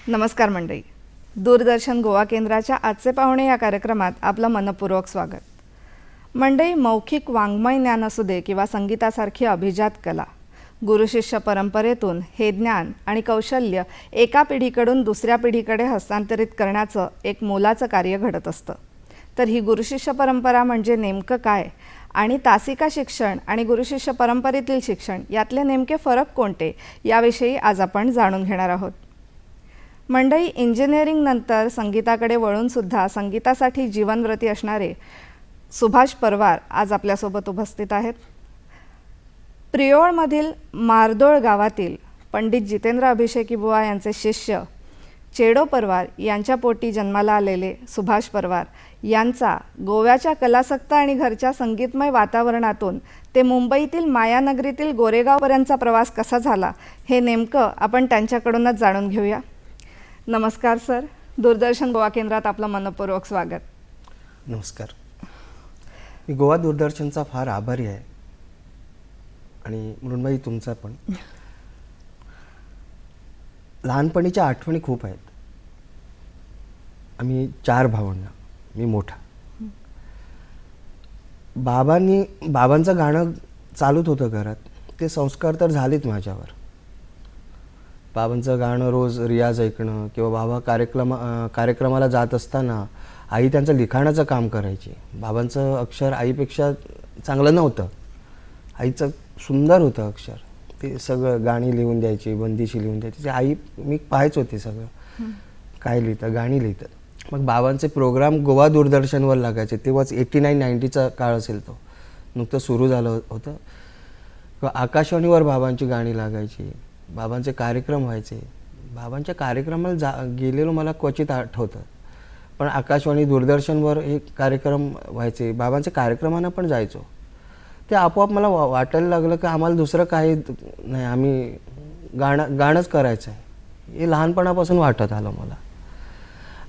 नमस्कार मंडळी. दूरदर्शन गोवा केंद्राच्या आजचे पाहुणे या कार्यक्रमात आपलं मनपूर्वक स्वागत. मंडळी, मौखिक वाङ्मय ज्ञान असू दे किंवा संगीतासारखी अभिजात कला, गुरुशिष्य परंपरेतून हे ज्ञान आणि कौशल्य एका पिढीकडून दुसऱ्या पिढीकडे हस्तांतरित करण्याचं एक मोलाचं कार्य घडत असतं. तर ही गुरुशिष्य परंपरा म्हणजे नेमकं काय आणि तासिका शिक्षण आणि गुरुशिष्य परंपरेतील शिक्षण यातले नेमके फरक कोणते याविषयी आज आपण जाणून घेणार आहोत. मंडळी, इंजिनिअरिंग नंतर संगीताकडे वळूनसुद्धा संगीतासाठी जीवनव्रती असणारे सुभाष परवार आज आपल्यासोबत उपस्थित आहेत. प्रियोळमधील मारदोळ गावातील पंडित जितेंद्र अभिषेकी बुवा यांचे शिष्य चेडो परवार यांच्या पोटी जन्माला आलेले सुभाष परवार यांचा गोव्याच्या कलासक्त आणि घरच्या संगीतमय वातावरणातून ते मुंबईतील मायानगरीतील गोरेगावपर्यंतचा प्रवास कसा झाला हे नेमकं आपण त्यांच्याकडूनच जाणून घेऊया. नमस्कार सर, दूरदर्शन गोवा केंद्रात आपलं मनपूर्वक स्वागत. नमस्कार. मी गोवा दूरदर्शनचा फार आभारी आहे आणि मृण्मयी तुमचा पण. लहानपणीच्या आठवणी खूप आहेत. आम्ही 4 भावंड, मी मोठा. बाबांचं गाणं चालूच होतं घरात. ते संस्कार तर झालेच माझ्यावर. बाबांचं गाणं रोज रियाज ऐकणं किंवा बाबा कार्यक्रमाला जात असताना आई त्यांचं लिखाणाचं काम करायची. बाबांचं अक्षर आईपेक्षा चांगलं नव्हतं. आईचं सुंदर होतं अक्षर. ते सगळं गाणी लिहून द्यायची, बंदिशी लिहून द्यायची. ते आई मी पाहायच होते सगळं काय लिहितं, गाणी लिहितात. मग बाबांचे प्रोग्राम गोवा दूरदर्शनवर लागायचे. तेव्हाच 89-90चा काळ असेल तो. नुकतं सुरू झालं होतं. आकाशवाणीवर बाबांची गाणी लागायची. बाबांचे कार्यक्रम व्हायचे. बाबांच्या कार्यक्रमाला गेलेलो मला क्वचित आठवतं. पण आकाशवाणी दूरदर्शनवर हे कार्यक्रम व्हायचे. बाबांच्या कार्यक्रमांना पण जायचो. ते आपोआप मला वाटायला लागलं की आम्हाला दुसरं काही नाही, आम्ही गाणंच करायचं आहे. हे लहानपणापासून वाटत आलं मला.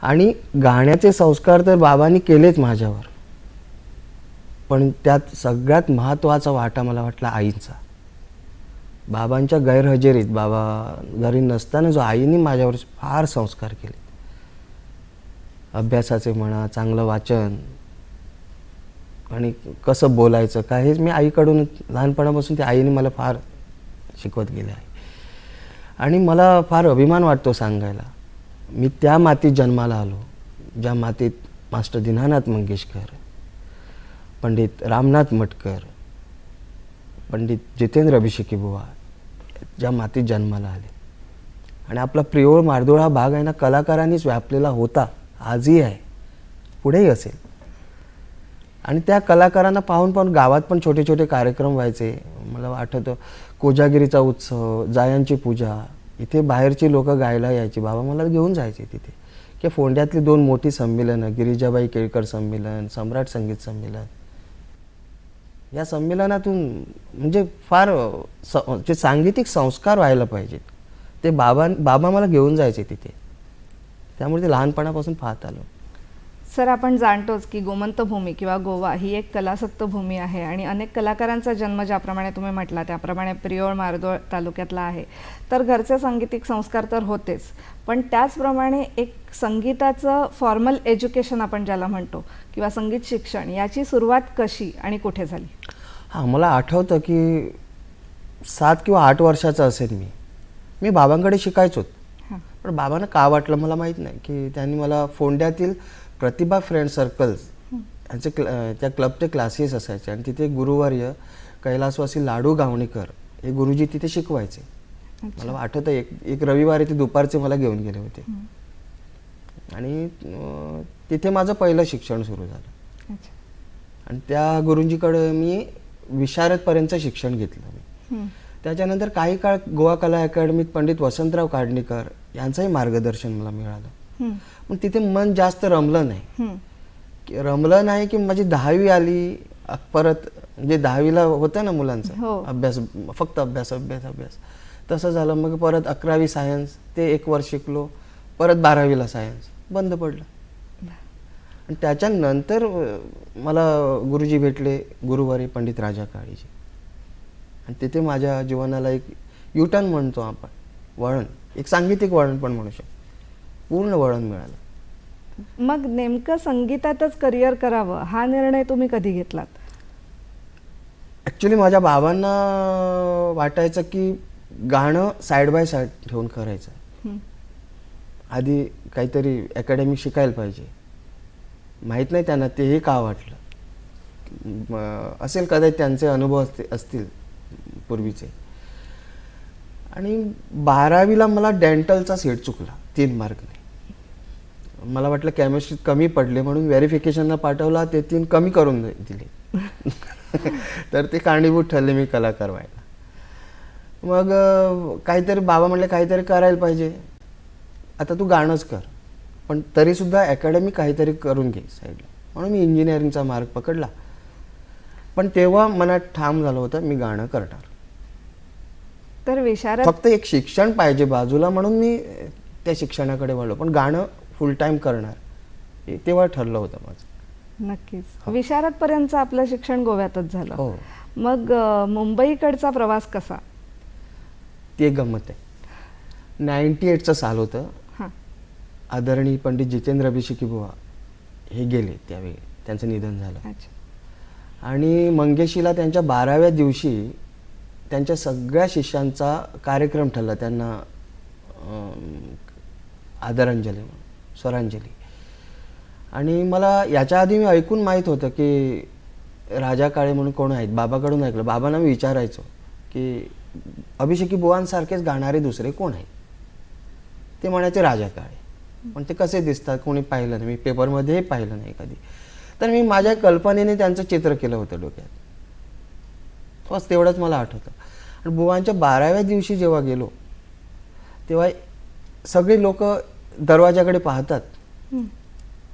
आणि गाण्याचे संस्कार तर बाबांनी केलेच माझ्यावर. पण त्यात सगळ्यात महत्त्वाचा वाटा मला वाटला आईचा. बाबांच्या गैरहजेरीत, बाबा घरी नसताना जो आईने माझ्यावर फार संस्कार केले. अभ्यासाचे म्हणा, चांगलं वाचन आणि कसं बोलायचं काय, हेच मी आईकडून लहानपणापासून ते आईने मला फार शिकवत गेले आहे. आणि मला फार अभिमान वाटतो सांगायला, मी त्या मातीत जन्माला आलो ज्या मातीत मास्टर दीनानाथ मंगेशकर, पंडित रामनाथ मटकर, पंडित जितेंद्र अभिषेकी बुवा ज्या मातीत जन्माला आले. आणि आपला प्रियोळ मारदोळ हा भाग आहे ना, कलाकारांनीच व्यापलेला होता, आजही आहे, पुढेही असेल. आणि त्या कलाकारांना पाहून पाहून गावात पण छोटे छोटे कार्यक्रम व्हायचे. मला आठवतं कोजागिरीचा उत्सव, जायांची पूजा, इथे बाहेरची लोक गायला यायची. बाबा मला घेऊन जायचे तिथे. की फोंड्यातली 2 मोठी संमेलनं, गिरिजाबाई केळकर संमेलन, सम्राट संगीत संमेलन, या संमेलनातून म्हणजे फार जे सांगीतिक संस्कार व्हायला पाहिजेत ते बाबा मला घेऊन जायचे तिथे. त्यामुळे ते लहानपणापासून पाहत आलो. सर, आपण जाणतोच की गोमंत भूमी किंवा गोवा ही एक कलासक्त भूमी आहे आणि अनेक कलाकारांचा जन्म ज्याप्रमाणे तुम्ही म्हटला त्याप्रमाणे प्रियोळ मारदोळ तालुक्यातला आहे. तर घरचे सांगीतिक संस्कार तर होतेच, पण त्याचप्रमाणे एक संगीताचं फॉर्मल एज्युकेशन आपण ज्याला म्हणतो किंवा संगीत शिक्षण, याची सुरुवात कशी आणि कुठे झाली? हां, मला आठवतं की 7 किंवा 8 वर्षाचा असेल मी बाबांकडे शिकायचो. पण बाबांना का वाटलं मला माहीत नाही की त्यांनी मला फोंड्यातील प्रतिभा फ्रेंड सर्कल्स यांचे त्या क्लबचे क्लासेस असायचे आणि तिथे गुरुवर्य कैलासवासी लाडू गावणीकर हे गुरुजी तिथे शिकवायचे. मला आठवतं एक रविवारी ते दुपारचे मला घेऊन गेले होते आणि तिथे माझं पहिलं शिक्षण सुरू झालं. आणि त्या गुरुजीकडे मी विशारदपर्यंतचं शिक्षण घेतलं. त्याच्यानंतर काही काळ गोवा कला अकॅडमीत पंडित वसंतराव काडणीकर यांचंही मार्गदर्शन मला मिळालं. पण तिथे मन जास्त रमलं नाही की माझी 10वी आली परत, म्हणजे 10वीला होतं ना मुलांचं अभ्यास, फक्त अभ्यास अभ्यास अभ्यास, तसं झालं. मग परत 11वी सायन्स, ते 1 वर्ष शिकलो. परत 12वीला सायन्स बंद पडलं. आणि त्याच्यानंतर मला गुरुजी भेटले, गुरुवारी पंडित राजा काळीजी. आणि तिथे माझ्या जीवनाला एक युटर्न म्हणतो आपण, वळण, एक सांगीतिक वळण पण म्हणू शकतो. पूर्ण वळण मिळालं. मग नेमकं संगीतातच करिअर करावं हा निर्णय तुम्ही कधी घेतलात? ॲक्च्युली माझ्या बाबांना वाटायचं की गाणं साईड बाय साईड ठेवून करायचं. हं. आधी काहीतरी अकॅडमी शिकायला पाहिजे. माहीत नाही त्यांना तेही का वाटलं. असेल कदाचित त्यांचे अनुभव असतील पूर्वीचे. आणि 12वीला मला डेंटलचा सेट चुकला 3 मार्कने. मला वाटलं केमिस्ट्रीत कमी पडले म्हणून व्हेरिफिकेशनला पाठवला, ते 3 कमी करून दिले. तर ते कारणीभूत ठरले मी कलाकार व्हायला. मग काहीतरी बाबा म्हणले काहीतरी करायला पाहिजे, आता तू गाणंच कर, पण तरीसुद्धा अकॅडमी काहीतरी करून घे साईडला. म्हणून मी इंजिनिअरिंगचा मार्ग पकडला. पण तेव्हा मनात ठाम झालं होतं मी गाणं करणार. तर विशारद फक्त एक शिक्षण पाहिजे बाजूला म्हणून मी त्या शिक्षणाकडे वळलो, पण गाणं फुल टाईम करणार हे तेव्हा ठरलं होतं माझं. नक्कीच. विशारदपर्यंतचं आपलं शिक्षण गोव्यातच झालं. हो, मग मुंबईकडचा प्रवास कसा? ती एक गंमत आहे. 98चं साल होतं. हां. आदरणीय पंडित जितेंद्र अभिषेकी बुवा हे गेले त्यावेळी, त्यांचं निधन झालं. अच्छा. आणि मंगेशीला त्यांच्या 12व्या दिवशी त्यांच्या सगळ्या शिष्यांचा कार्यक्रम ठरला, त्यांना आदरांजली म्हणून, स्वरांजली. आणि मला याच्या आधी मी ऐकून माहीत होतं की राजा काळे म्हणून कोण आहेत, बाबाकडून ऐकलं. बाबांना मी विचारायचो की अभिषेकी बुवांसारखेच गाणारे दुसरे कोण आहेत. ते म्हणायचे राजा काळे. पण ते कसे दिसतात कोणी पाहिलं नाही, मी पेपरमध्येही पाहिलं नाही कधी. तर मी माझ्या कल्पनेने त्यांचं चित्र केलं होतं डोक्यात. बस तेवढंच मला आठवतं. आणि बुवांच्या 12व्या दिवशी जेव्हा गेलो तेव्हा सगळे लोक दरवाजाकडे पाहतात. हं.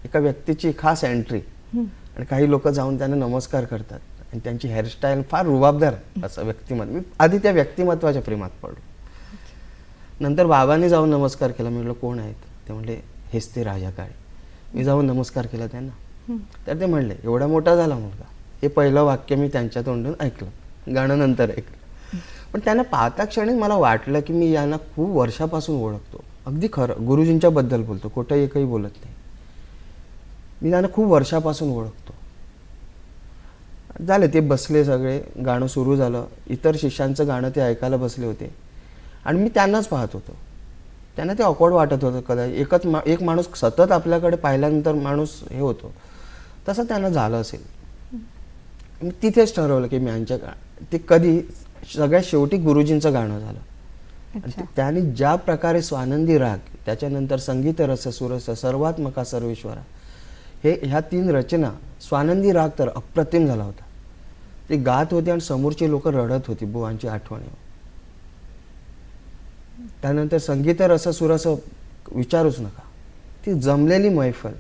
एका व्यक्तीची खास एंट्री, हं. आणि काही लोक जाऊन त्यांना नमस्कार करतात. आणि त्यांची हेअरस्टाईल फार रुबाबदार असं व्यक्तिमत्व. मी आधी त्या व्यक्तिमत्वाच्या प्रेमात पडलो. नंतर बाबांनी जाऊन नमस्कार केला. मी म्हटलं कोण आहेत? ते म्हणले हेच ते राजा काळे. मी जाऊन नमस्कार केला त्यांना. हं. तर ते म्हणले एवढा मोठा झाला मुलगा. हे पहिलं वाक्य मी त्यांच्या तोंडून ऐकलं, गाणं नंतर ऐकलं. पण त्यांना पाहता क्षणी मला वाटलं की मी यांना खूप वर्षापासून ओळखतो. अगदी खरं, गुरुजींच्या बद्दल बोलतो, कुठं एकही बोलत नाही. मी त्यांना खूप वर्षापासून ओळखतो. झाले ते बसले, सगळे गाणं सुरू झालं. इतर शिष्यांचं गाणं ते ऐकायला बसले होते आणि मी त्यांनाच पाहत होतो. त्यांना ते ऑकवर्ड वाटत होतं कदाचित. एक माणूस सतत आपल्याकडे पाहिल्यानंतर माणूस हे होतो, तसं त्यांना झालं असेल. मी तिथेच ठरवलं की मी ते कधी सगळ्यात शेवटी गुरुजींचं गाणं झालं. आणि अच्छा. त्यांनी ज्या प्रकारे स्वानंदी राग, त्याच्यानंतर संगीत रस सुरस, सर्वात्मका सर्वेश्वरा, ह्या 3 रचना, स्वानंदी राग तर अप्रतिम झाला होता. ते गात होते आणि समोरचे लोक रडत होती बुवांची आठवणीवर. त्यानंतर संगीत रस सुरस विचारूच नका. ती जमलेली मैफल.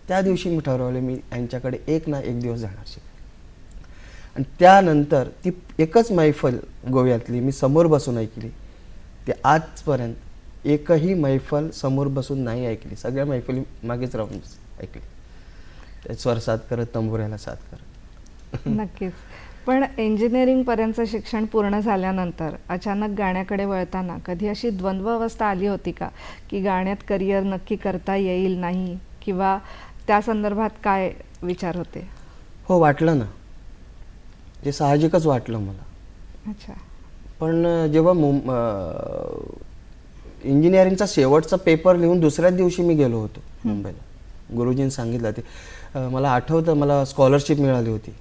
त्या दिवशी मी ठरवले मी यांच्याकडे एक ना एक दिवस जाणार शिकायला. आणि त्यानंतर ती एकच मैफल गोव्यातली मी समोर बसून ऐकली. ते आजपर्यंत एकही मैफल समोर बसून नाही ऐकली. सगळ्या मैफली मागेच राहून ऐकली. ते स्वर साथ करत, तंबुऱ्याला साथ करत. नक्कीच. पण इंजिनिअरिंगपर्यंतचं शिक्षण पूर्ण झाल्यानंतर अचानक गाण्याकडे वळताना कधी अशी द्वंद्व अवस्था आली होती का की गाण्यात करिअर नक्की करता येईल नाही, किंवा त्या संदर्भात काय विचार होते? हो, वाटलं ना. ते साहजिकच वाटलं मला. अच्छा. पण जेव्हा इंजिनिअरिंगचा शेवटचा पेपर लिहून दुसऱ्याच दिवशी मी गेलो होतो मुंबईला. गुरुजींनी सांगितलं ते मला आठवतं. मला स्कॉलरशिप मिळाली होती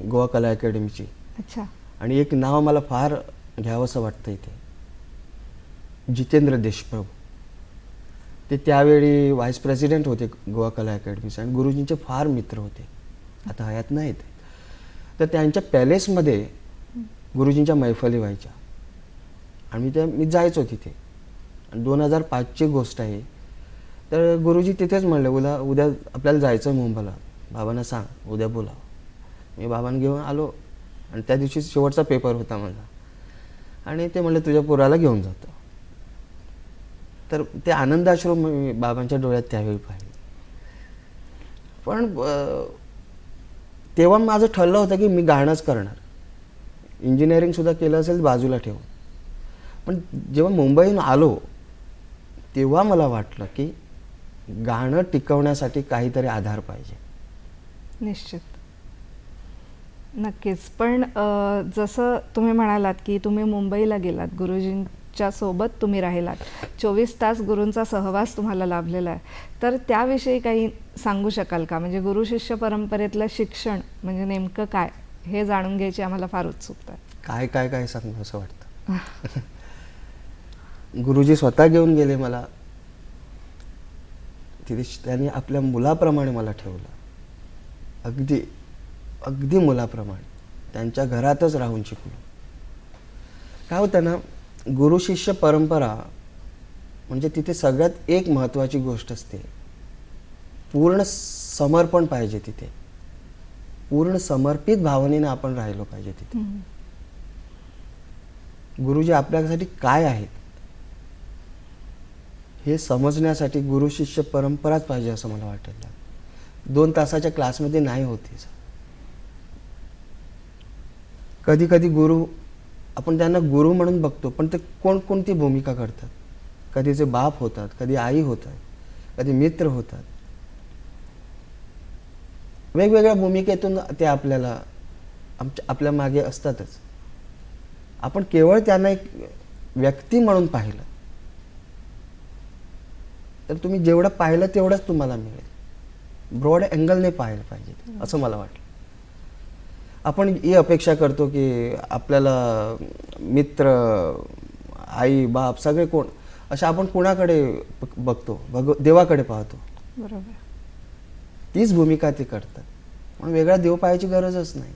गोवा कला अकॅडमीची. अच्छा. आणि एक नाव मला फार घ्यावंसं वाटतं इथे, जितेंद्र देशप्रभू. ते त्यावेळी व्हाईस प्रेसिडेंट होते गोवा कला अकॅडमीचे आणि गुरुजींचे फार मित्र होते. आता हयात नाहीत. तर त्यांच्या पॅलेसमध्ये गुरुजींच्या मैफली व्हायच्या आणि मी जायचो तिथे. 2005ची गोष्ट आहे. तर गुरुजी तिथेच म्हणले उद्या आपल्याला जायचं आहे मुंबईला, बाबांना सांग उद्या बोलावं. मी बाबांना घेऊन आलो आणि त्या दिवशी शेवटचा पेपर होता माझा. आणि ते म्हणले तुझ्या पोराला घेऊन जातो. तर ते आनंदाश्रू मी बाबांच्या डोळ्यात त्यावेळी पाहिले. पण तेव्हा माझं ठरलं होतं की मी गाणंच करणार. इंजिनिअरिंगसुद्धा केलं असेल बाजूला ठेवून. पण जेव्हा मुंबईहून आलो तेव्हा मला वाटलं की गाणं टिकवण्यासाठी काहीतरी आधार पाहिजे. निश्चित. नक्कीच. पण जसं तुम्ही म्हणालात की तुम्ही मुंबईला गेलात, गुरुजींच्या सोबत तुम्ही राहिलात, 24 तास गुरूंचा सहवास तुम्हाला लाभलेला आहे, तर त्याविषयी काही सांगू शकाल का? म्हणजे गुरु शिष्य परंपरेतलं शिक्षण म्हणजे नेमकं काय, हे जाणून घ्यायची आम्हाला फार उत्सुकता आहे. काय काय काय सांगू असं वाटतं. गुरुजी स्वतः घेऊन गेले मला तिथे. त्यांनी आपल्या मुलाप्रमाणे मला ठेवलं, अगदी अगदी मुलाप्रमाणे. त्यांच्या घरातच राहून शिकलो. काय होतं ना, गुरु शिष्य परंपरा म्हणजे तिथे सगळ्यात एक महत्त्वाची गोष्ट असते, पूर्ण समर्पण पाहिजे तिथे. पूर्ण समर्पित भावनेनं आपण राहिलो पाहिजे तिथे. गुरुजी आपल्यासाठी काय आहेत हे समजण्यासाठी गुरु शिष्य परंपराच पाहिजे असं मला वाटतं. 2 तासाच्या क्लासमध्ये नाही होते. कधी कधी गुरु, आपण त्यांना गुरु म्हणून बघतो, पण ते कोणकोणती भूमिका करतात. कधी ते बाप होतात, कधी आई होतात, कधी मित्र होतात. वेगवेगळ्या भूमिकेतून ते आपल्या मागे असतातच. आपण केवळ त्यांना एक व्यक्ती म्हणून पाहिलं तर तुम्ही जेवढं पाहिलं तेवढंच तुम्हाला मिळेल. ब्रॉड अँगलने पाहायला पाहिजे असं मला वाटलं. आपण ही अपेक्षा करतो की आपल्याला मित्र, आई, बाप सगळे कोण अशा आपण कुणाकडे बघतो, देवाकडे पाहतो. बरोबर. तीच भूमिका ते करतात. म्हणून वेगळा देव पाहायची गरजच नाही.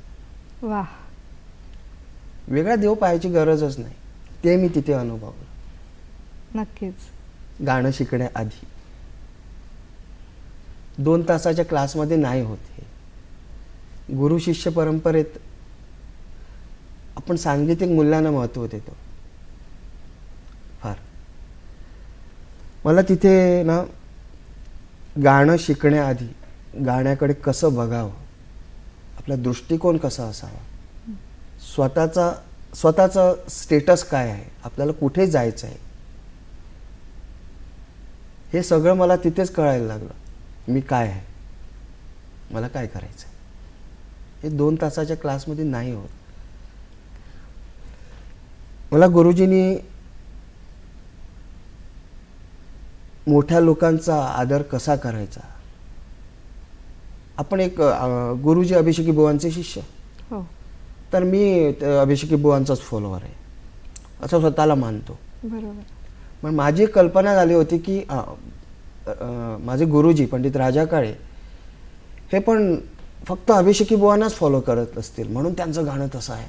वाह. वेगळा देव पाहायची गरजच नाही. ते मी तिथे अनुभवलं. नक्कीच. गाणं शिकण्याआधी 2 तासाच्या क्लासमध्ये नाही होते. गुरु शिष्य परंपरेत आपण सांगीतिक मूल्यांना महत्त्व देतो फार. मला तिथे ना गाणं शिकण्याआधी गाण्याकडे कसं बघावं, आपला दृष्टिकोन कसा असावा, स्वतःचा स्टेटस काय आहे, आपल्याला कुठे जायचं आहे, हे सगळं मला तिथेच कळायला लागलं. मी काय आहे, मला काय करायचं आहे. हे 2 तासाच्या क्लासमध्ये नाही होत. मला गुरुजींनी मोठ्या लोकांचा आदर कसा करायचा. आपण एक गुरुजी अभिषेकी बुवांचे शिष्य, हो. तर मी अभिषेकी बुवांचाच फॉलोअर आहे असं स्वतःला मानतो. बरोबर. पण माझी कल्पना झाली होती की माझे गुरुजी पंडित राजा काळे हे पण फक्त अभिषेकी बुवांनाच फॉलो करत असतील म्हणून त्यांचं गाणं तसं आहे.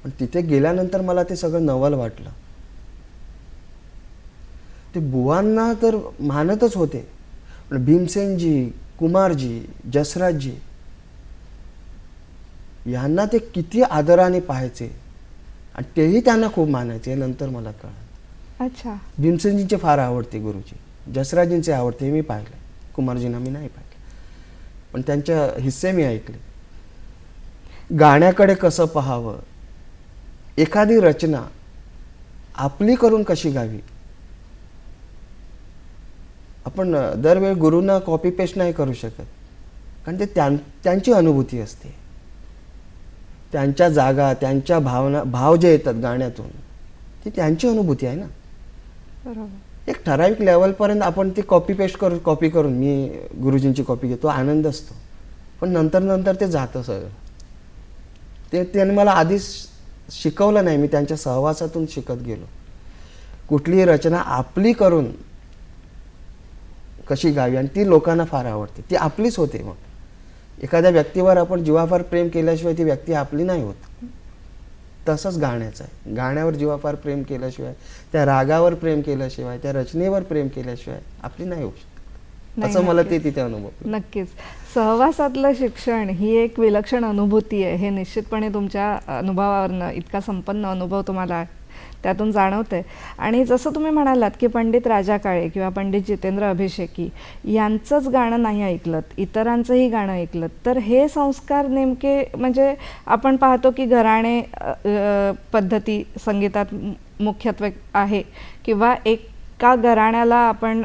पण तिथे गेल्यानंतर मला ते सगळं नवल वाटलं. ते बुवांना तर मानतच होते, पण भीमसेनजी, कुमारजी, जसराजजी यांना ते किती आदराने पाहायचे आणि तेही त्यांना खूप मानायचे. नंतर मला कळलं. अच्छा. भीमसेनजींचे फार आवडते गुरुजी, जसराजींचे आवडते, हे मी पाहिलं. कुमारजींना मी नाही पाहिलं, पण त्यांच्या हिस्से मी ऐकले. गाण्याकडे कसं पाहावं, एखादी रचना आपली करून कशी गावी. आपण दरवेळी गुरूंना कॉपी पेस्ट नाही करू शकत, कारण ते त्यांची अनुभूती असते. त्यांच्या जागा, त्यांच्या भावना, भाव जे येतात गाण्यातून ती त्यांची अनुभूती आहे ना. बरोबर. एक ठराविक लेवलपर्यंत आपण ती कॉपी करून मी गुरुजींची कॉपी घेतो, आनंद असतो. पण नंतर ते जातं सगळं. ते त्यांनी मला आधीच शिकवलं नाही, मी त्यांच्या सहवासातून शिकत गेलो. कुठलीही रचना आपली करून कशी गावी आणि ती लोकांना फार आवडते. ती आपलीच होते. मग एखाद्या व्यक्तीवर आपण जीवापार प्रेम केल्याशिवाय ती व्यक्ती आपली नाही होत. तसंच गाण्याचं आहे. गाण्यावर जीवापार प्रेम केल्याशिवाय, त्या रागावर प्रेम केल्याशिवाय, त्या रचनेवर प्रेम केल्याशिवाय आपली नाही होऊ शकत. असं मला ते तिथे अनुभव. नक्कीच. सहवासातलं शिक्षण ही एक विलक्षण अनुभूती आहे. हे निश्चितपणे तुमच्या अनुभवावरनं, इतका संपन्न अनुभव तुम्हाला त्यातून जाणवतंय. आणि जसं तुम्ही म्हणालात की पंडित राजा काळे किंवा पंडित जितेंद्र अभिषेकी यांचंच गाणं नाही ऐकलं, इतरांचंही गाणं ऐकलं, तर हे संस्कार नेमके म्हणजे आपण पाहतो की घराणे पद्धती संगीतात मुख्यत्वे आहे किंवा एक एका घराण्याला आपण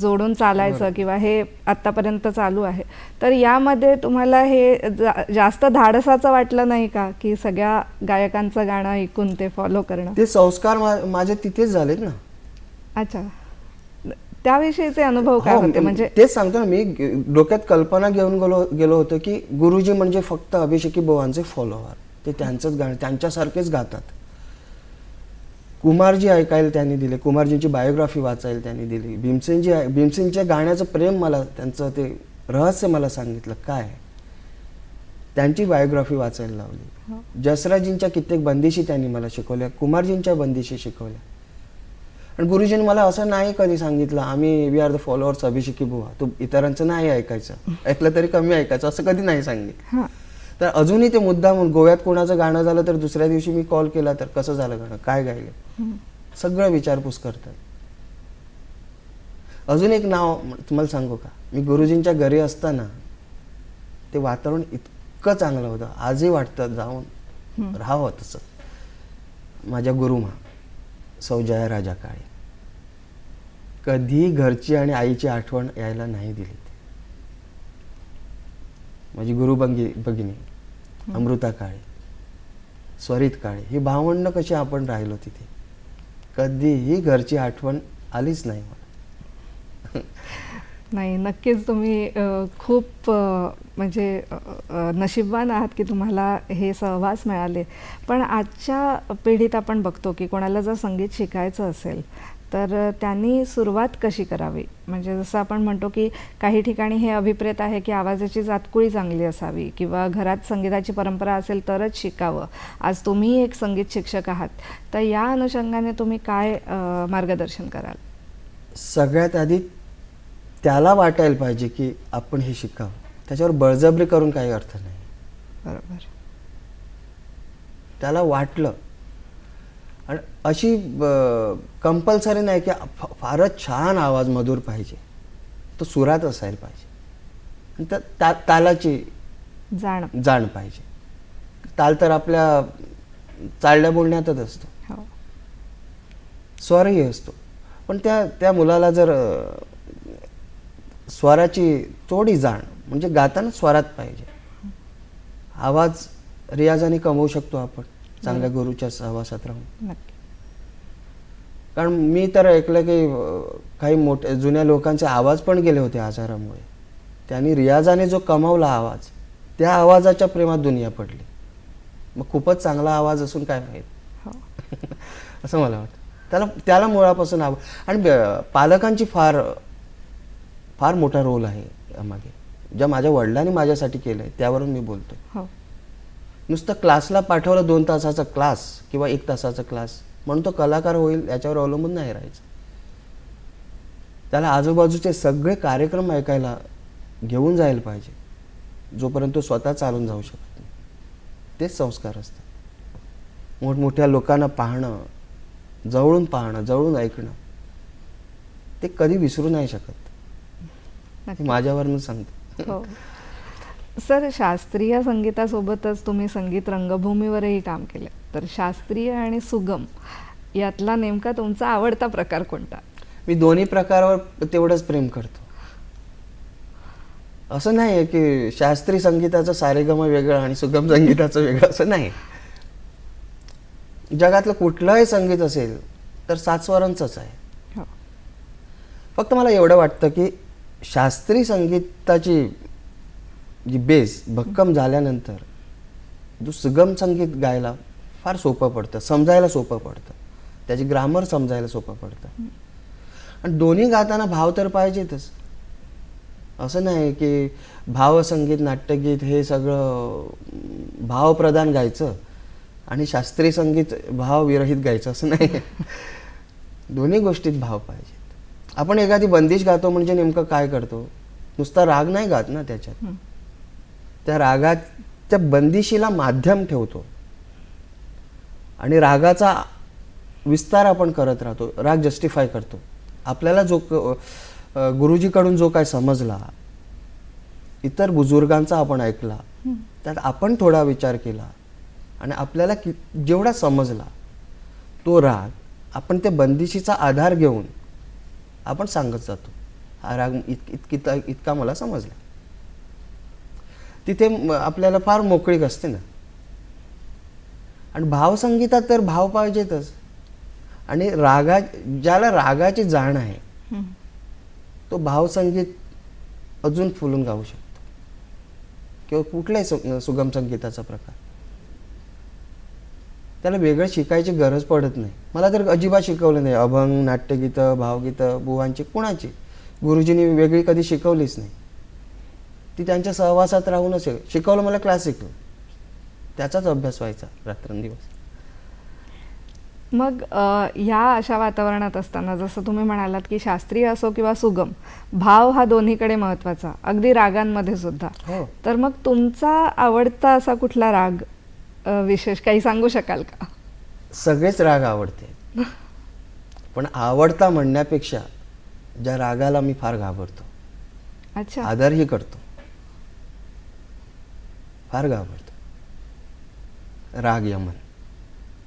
जोडून चालायचं किंवा हे आत्तापर्यंत चालू आहे, तर यामध्ये तुम्हाला हे जास्त धाडसाचं वाटलं नाही का की सगळ्या गायकांचं गाणं ऐकून ते फॉलो करणं? ते संस्कार माझे तिथेच झालेत ना. अच्छा, त्याविषयीचे अनुभव काय हो, होते? म्हणजे तेच सांगतो ना मी, डोक्यात कल्पना घेऊन गेलो होतो की गुरुजी म्हणजे फक्त अभिषेकी बुवांचे फॉलोअर, ते त्यांचंच गाणं त्यांच्यासारखेच गातात. कुमारजी ऐकायला त्यांनी दिले, कुमारजींची बायोग्राफी वाचायला त्यांनी दिली, भीमसेनच्या गाण्याचं प्रेम मला, त्यांचं ते रहस्य मला सांगितलं काय, त्यांची बायोग्राफी वाचायला लावली. जसराजींच्या कित्येक बंदिशी त्यांनी मला शिकवल्या, कुमारजींच्या बंदिशी शिकवल्या. आणि गुरुजींनी मला असं नाही कधी सांगितलं आम्ही we are the followers Abhisheki Buwa, तू इतरांचं नाही ऐकायचं, ऐकलं तरी कमी ऐकायचं, असं कधी नाही सांगितलं. तर अजूनही ते मुद्दा म्हणून गोव्यात कोणाचं गाणं झालं तर दुसऱ्या दिवशी मी कॉल केला तर कसं झालं गाणं, काय गायले, सगळं विचारपूस करतात. अजून एक नाव तुम्हाला सांगू का, मी गुरुजींच्या घरी असताना ते वातावरण इतकं चांगलं होतं, आजही वाटतं जाऊन राहावं तसं. माझ्या गुरुमा सौ जयाराजा काळे कधी घरची आणि आईची आठवण यायला नाही दिली. माझी गुरु भगिनी अमृता काळे, स्वरित काळे, ही भावंड कशी आपण राहिलो तिथे, कधीही घरची आठवण आलीच नाही मला. नाही, नक्कीच तुम्ही खूप म्हणजे नशीबवान आहात की तुम्हाला हे सहवास मिळाले. पण आजच्या पिढीत आपण बघतो की कोणाला जर संगीत शिकायचं असेल तर त्यांनी सुरुवात कशी करावी? म्हणजे जसं आपण म्हणतो की काही ठिकाणी हे अभिप्रेत आहे की आवाजाची जातकुळी चांगली असावी किंवा घरात संगीताची परंपरा असेल तरच शिकावं. आज तुम्ही एक संगीत शिक्षक आहात, तर या अनुषंगाने तुम्ही काय मार्गदर्शन कराल? सगळ्यात आधी त्याला वाटायला पाहिजे की आपण हे शिकावं, त्याच्यावर बळजबरी करून काही अर्थ नाही. बरोबर. त्याला वाटलं, आणि अशी कंपल्सरी नाही की फारच छान आवाज मधुर पाहिजे, तो सुरात असायला पाहिजे, आणि तालाची जाण पाहिजे. ताल तर आपल्या चालण्या बोलण्यातच असतो, स्वरही असतो, पण त्या मुलाला जर स्वराची थोडी जाण, म्हणजे गाताना स्वरात पाहिजे. आवाज रियाजाने कमवू शकतो आपण चांगल्या गुरुच्या सहवासात राहून. कारण मी तर ऐकलं की काही मोठ्या जुन्या लोकांचे आवाज पण गेले होते आजारामुळे, त्यांनी रियाजाने जो कमावला आवाज, त्या आवाजाच्या प्रेमात दुनिया पडली. मग खूपच चांगला आवाज असून काय माहीत असं मला वाटतं. त्याला मुळापासून आवड, आणि पालकांची फार फार मोठा रोल आहे यामागे. ज्या माझ्या वडिलांनी माझ्यासाठी केलंय त्यावरून मी बोलतो. नुसतं क्लासला पाठवलं 2 तासाचा क्लास किंवा 1 तासाचा क्लास म्हणून तो कलाकार होईल याच्यावर अवलंबून नाही राहायचं. त्याला आजूबाजूचे सगळे कार्यक्रम ऐकायला घेऊन जायला पाहिजे, जोपर्यंत तो स्वतः चालून जाऊ शकत नाही. तेच संस्कार असतात. मोठमोठ्या लोकांना पाहणं, जवळून पाहणं, जवळून ऐकणं, ते कधी विसरू नाही शकत. माझ्यावरून सांगतो. हो सर, शास्त्रीय संगीतासोबतच तुम्ही संगीत रंगभूमीवरही काम केलं, तर शास्त्रीय आणि सुगम यातला नेमका तुमचा आवडता प्रकार कोणता? मी दोन्ही प्रकारावर तेवढंच प्रेम करतो. असं नाही आहे की शास्त्रीय संगीताचं सारेगम वेगळं आणि सुगम संगीताचं वेगळं, असं नाही. जगातलं कुठलंही संगीत असेल तर 7 स्वरांचंच आहे. फक्त मला एवढं वाटतं की शास्त्रीय संगीताची जी बेस भक्कम झाल्यानंतर जो सुगम संगीत गायला फार सोपं पडतं, समजायला सोपं पडतं, त्याची ग्रामर समजायला सोपं पडतं. आणि दोन्ही गाताना भाव तर पाहिजेतच. असं नाही की भावसंगीत, नाट्यगीत हे सगळं भावप्रधान गायचं आणि शास्त्रीय संगीत भावविरहित गायचं, असं नाही. दोन्ही गोष्टीत भाव पाहिजेत. आपण एखादी बंदिश गातो म्हणजे नेमकं काय करतो? नुसता राग नाही गात ना, त्याच्यात त्या रागाच्या बंदिशीला माध्यम ठेवतो आणि रागाचा विस्तार आपण करत राहतो, राग जस्टिफाय करतो. आपल्याला जो गुरुजीकडून जो काय समजला, इतर बुजुर्गांचा आपण ऐकला, त्यात आपण थोडा विचार केला आणि आपल्याला जेवढा समजला तो राग आपण त्या बंदिशीचा आधार घेऊन आपण सांगत जातो, हा राग इतका मला समजला. तिथे आपल्याला फार मोकळीक असते ना. आणि भावसंगीतात तर भाव पाहिजेतच. आणि ज्याला रागाची जाण आहे तो भावसंगीत अजून फुलून गाऊ शकतो, किंवा कुठल्याही सुगम संगीताचा प्रकार. त्याला वेगळं शिकायची गरज पडत नाही. मला तर अजिबात शिकवलं नाही. अभंग, नाट्यगीतं, भावगीतं बुवांची कुणाची गुरुजींनी वेगळी कधी शिकवलीच नाही. ती त्यांच्या सहवासात राहूनच शिकवलं. मला क्लासिकल, त्याचाच अभ्यास व्हायचा रात्रंदिवस. मग ह्या अशा वातावरणात असताना जसं तुम्ही म्हणालात की शास्त्रीय असो किंवा सुगम, भाव हा दोन्हीकडे महत्त्वाचा, अगदी रागांमध्ये सुद्धा. हो. तर मग तुमचा आवडता असा कुठला राग विशेष काही सांगू शकाल का? सगळेच राग आवडते, पण आवडता म्हणण्यापेक्षा ज्या रागाला मी फार घाबरतो, अच्छा. आदरही करतो, फार घाबरतो, राग यमन.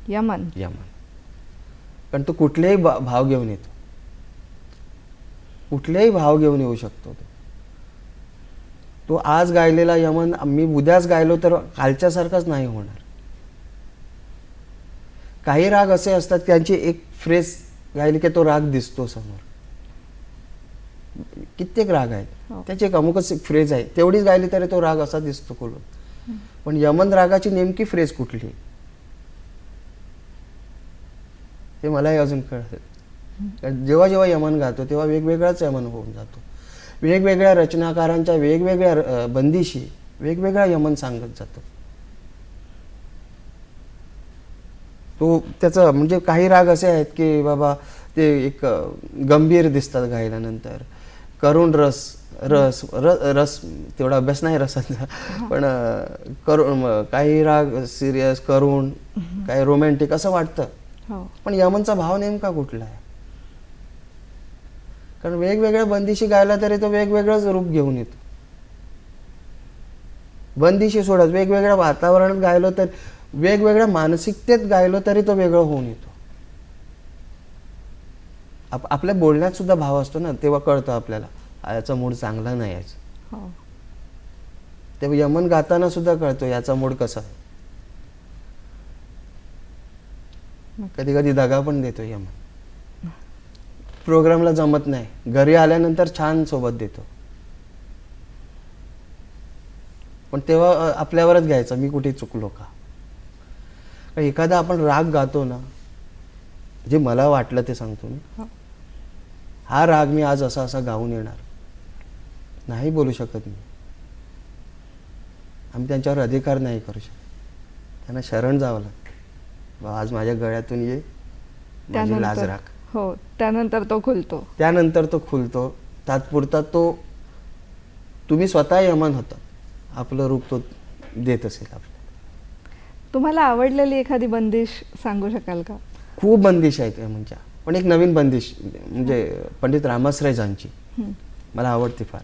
यमन. यमन. कारण तो कुठलेही भाव घेऊन येतो, कुठलेही भाव घेऊन येऊ शकतो. तो आज गायलेला यमन मी उद्याच गायलो तर कालच्यासारखाच नाही होणार. काही राग असे असतात त्यांची एक फ्रेज गायली की तो राग दिसतो समोर. कित्येक राग आहेत, त्याची एक अमुकच एक फ्रेज आहे, तेवढीच गायली तरी तो राग असा दिसतो खोलून. पण यमन रागाची नेमकी फ्रेज कुठली हे मलाही अजून कळत. जेव्हा जेव्हा यमन गातो तेव्हा वेगवेगळाच यमन होऊन जातो. वेगवेगळ्या रचनाकारांच्या वेगवेगळ्या बंदिशी वेगवेगळा यमन सांगत जातो. तो त्याचं म्हणजे काही राग असे आहेत की बाबा ते एक गंभीर दिसतात गायल्यानंतर. करुण रस तेवढा अभ्यास नाही रसाचा, पण काही राग सिरियस, करुण, काही रोमॅन्टिक असं वाटतं. पण यमनचा भाव नेमका कुठला आहे? कारण वेगवेगळ्या बंदिशी गायला तरी तो वेगवेगळंच रूप घेऊन येतो. बंदिशी सोडत वेगवेगळ्या वातावरणात गायलो तर, वेगवेगळ्या मानसिकतेत गायलो तरी तो वेगळं होऊन येतो. आपल्या बोलण्यात सुद्धा भाव असतो ना, तेव्हा कळतं आपल्याला याचा मूड चांगला नाही याचा. तेव्हा यमन गाताना सुद्धा कळतो याचा मूड कसा आहे. कधी कधी दगा पण देतो यमन. प्रोग्रामला जमत नाही, घरी आल्यानंतर छान सोबत देतो, पण तेव्हा आपल्यावरच घ्यायचं मी कुठे चुकलो का. एखादा आपण राग गातो ना, जे मला वाटलं ते सांगतो मी. हा राग मी आज असा असा गाऊन येणार नाही बोलू शकत मी. आम्ही त्यांच्यावर अधिकार नाही करू शकत. त्यांना शरण जावं लागतं. आज माझ्या गळ्यातून ये, माझी लाज राख. हो, त्यानंतर तो खुलतो. त्यानंतर तो खुलतो. तात्पुरता तो तुम्ही स्वतः यमन होता, आपलं रूप तो देत असेल आपल्याला. तुम्हाला आवडलेली एखादी बंदिश सांगू शकाल का? खूप बंदिश आहेत यमनच्या, पण एक नवीन बंदिश म्हणजे पंडित रामाश्रयजांची मला आवडते फार.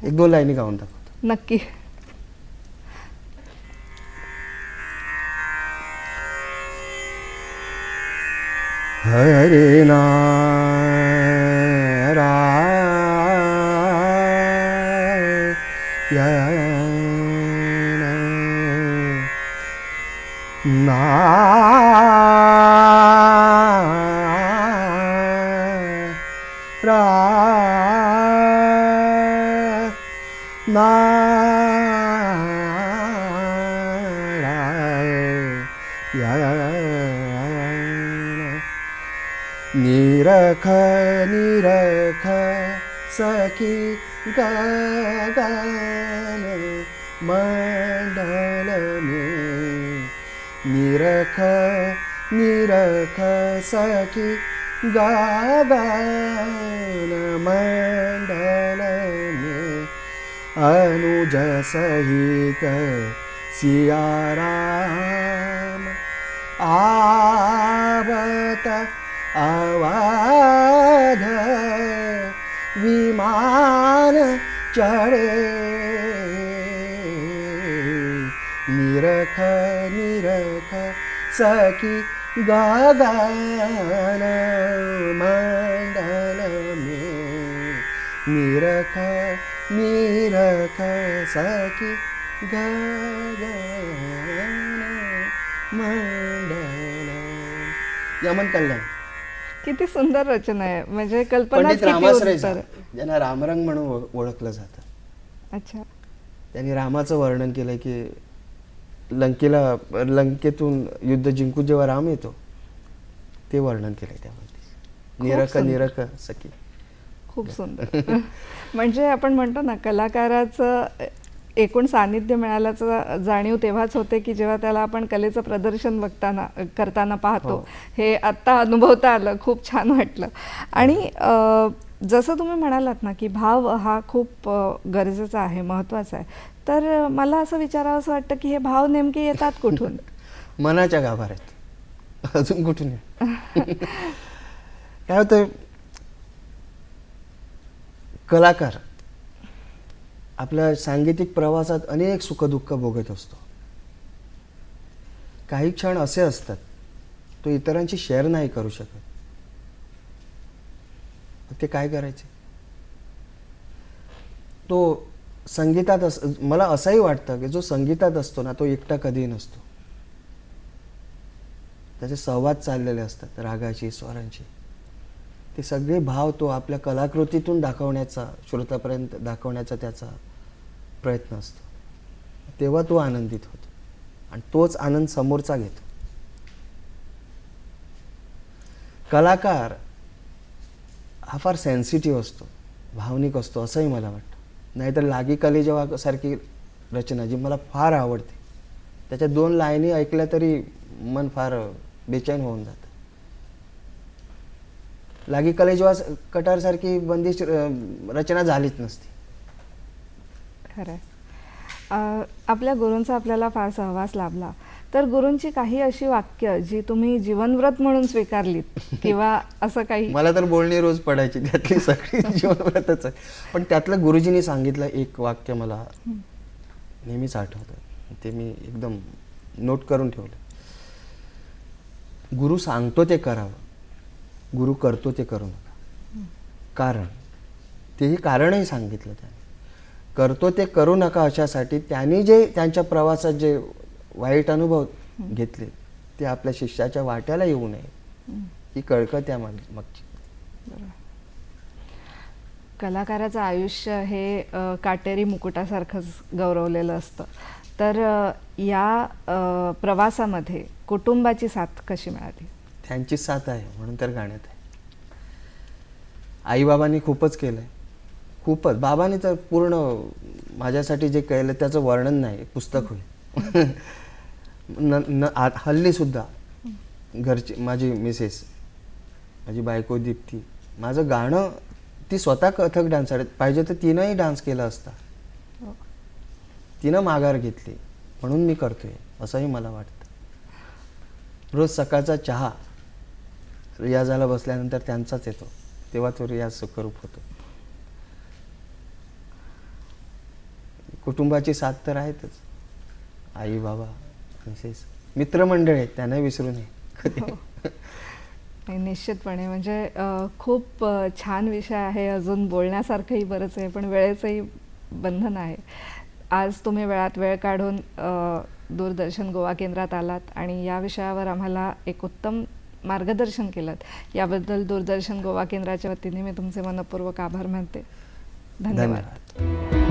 एक दोन लाईनी गाऊन दाखवतो. नक्की. हरे नारायण निरख निरख सखी गगन मंडल में. निरख निरख सखी गगन मंडल में. अनुज सहित सिया राम आवत अवध विमान चढ़े. निरख निरख सखी गगन मंडल में. निरख निरख सखी गगन मंडल. यमन कल्याण. किती सुंदर रचना आहे, म्हणजे कल्पना पंडित रामाश्रय झा, ज्यांना रामरंग म्हणून ओळखलं जातं. अच्छा. त्यांनी रामाचं वर्णन केलंय की लंकेतून युद्ध जिंकून जेव्हा राम येतो ते वर्णन केलंय त्यामध्ये. निरख सुंदर. निरख सखी. खूप सुंदर. म्हणजे आपण म्हणतो ना, कलाकाराचं एकूण सानिध्य मिळाल्याचं जाणीव तेव्हाच होते की जेव्हा त्याला आपण कलेचं प्रदर्शन करताना पाहतो. हो. हे आत्ता अनुभवता आलं, खूप छान वाटलं. आणि जसं तुम्ही म्हणालात ना की भाव हा खूप गरजेचा आहे, महत्त्वाचा आहे, तर मला असं विचारावंसं वाटतं की हे भाव नेमके येतात कुठून? मनाच्या गाभाऱ्यात. अजून कुठून काय होतं, कलाकार आपल्या सांगीतिक प्रवासात अनेक सुखदुःख भोगत असतो. काही क्षण असे असतात तो इतरांशी शेअर नाही करू शकत. ते काय करायचे? तो संगीतात मला असंही वाटतं की जो संगीतात असतो ना तो एकटा कधीही नसतो. त्याचे संवाद चाललेले असतात रागाशी, स्वरांशी. ते सगळे भाव तो आपल्या कलाकृतीतून दाखवण्याचा, श्रोतापर्यंत दाखवण्याचा त्याचा प्रयत्न असतो. तेव्हा तो आनंदित होतो आणि तोच आनंद समोरचा घेतो. कलाकार हा फार सेन्सिटिव्ह असतो, भावनिक असतो असंही मला वाटतं. नाहीतर लागी कली जेव्हा सारखी रचना जी मला फार आवडते, त्याच्या 2 लाईनी ऐकल्या तरी मन फार बेचैन होऊन जातं. लागी कले जेव्हा कटारसारखी बंदिश रचना झालीच नसती. खरं आहे. आपल्या गुरूंचा आपल्याला फार सहवास लाभला, तर गुरूंची काही अशी वाक्य जी तुम्ही जीवनव्रत म्हणून स्वीकारलीत किंवा असं काही? मला तर बोलणी रोज पडायची, त्यातली सगळी जीवनव्रतच आहे. पण त्यातलं गुरुजींनी सांगितलं एक वाक्य मला नेहमीच आठवतं. ते मी एकदम नोट करून ठेवलं. गुरु सांगतो ते करावं, गुरु करतो ते करू नका. कारण तेही कारणही सांगितलं त्याने. करतो ते करू नका अशासाठी त्यांनी जे त्यांच्या प्रवासात जे वाईट अनुभव घेतले ते आपल्या शिष्याच्या वाट्याला येऊ नये ही कळकळ त्या मागची. कलाकाराचं आयुष्य हे काटेरी मुकुटासारखंच गौरवलेलं असतं. तर या प्रवासामध्ये कुटुंबाची साथ कशी मिळाली? त्यांची साथ आहे म्हणून तर गाण्यात आहे. आईबाबांनी खूपच केलंय, खूपच. बाबांनी तर पूर्ण माझ्यासाठी जे केलं त्याचं वर्णन नाही, पुस्तक होईल. हल्ली सुद्धा घरची माझी मिसेस, माझी बायको दीप्ती, माझं गाणं ती स्वतः कथक डान्सर पाहिजे तर तिनंही डान्स केला असता. तिनं माघार घेतली म्हणून मी करतोय असंही मला वाटतं. रोज सकाळचा चहा रियाजाला बसल्यानंतर त्यांचाच येतो, तेव्हा तो रियाज सुखरूप होतो. कुटुंबाची साथ तर आहेतच. आई बाबा, मिसेस, मित्रमंडळ आहेत, त्यांना विसरू नये कधी. नाही, निश्चितपणे. म्हणजे खूप छान विषय आहे, अजून बोलण्यासारखंही बरंच आहे, पण वेळेचंही बंधन आहे. आज तुम्ही वेळात वेळ काढून दूरदर्शन गोवा केंद्रात आलात आणि या विषयावर आम्हाला एक उत्तम मार्गदर्शन केलं. याबद्दल दूरदर्शन गोवा केंद्राच्या वतीने मी तुमचे मनपूर्वक आभार मानते. धन्यवाद.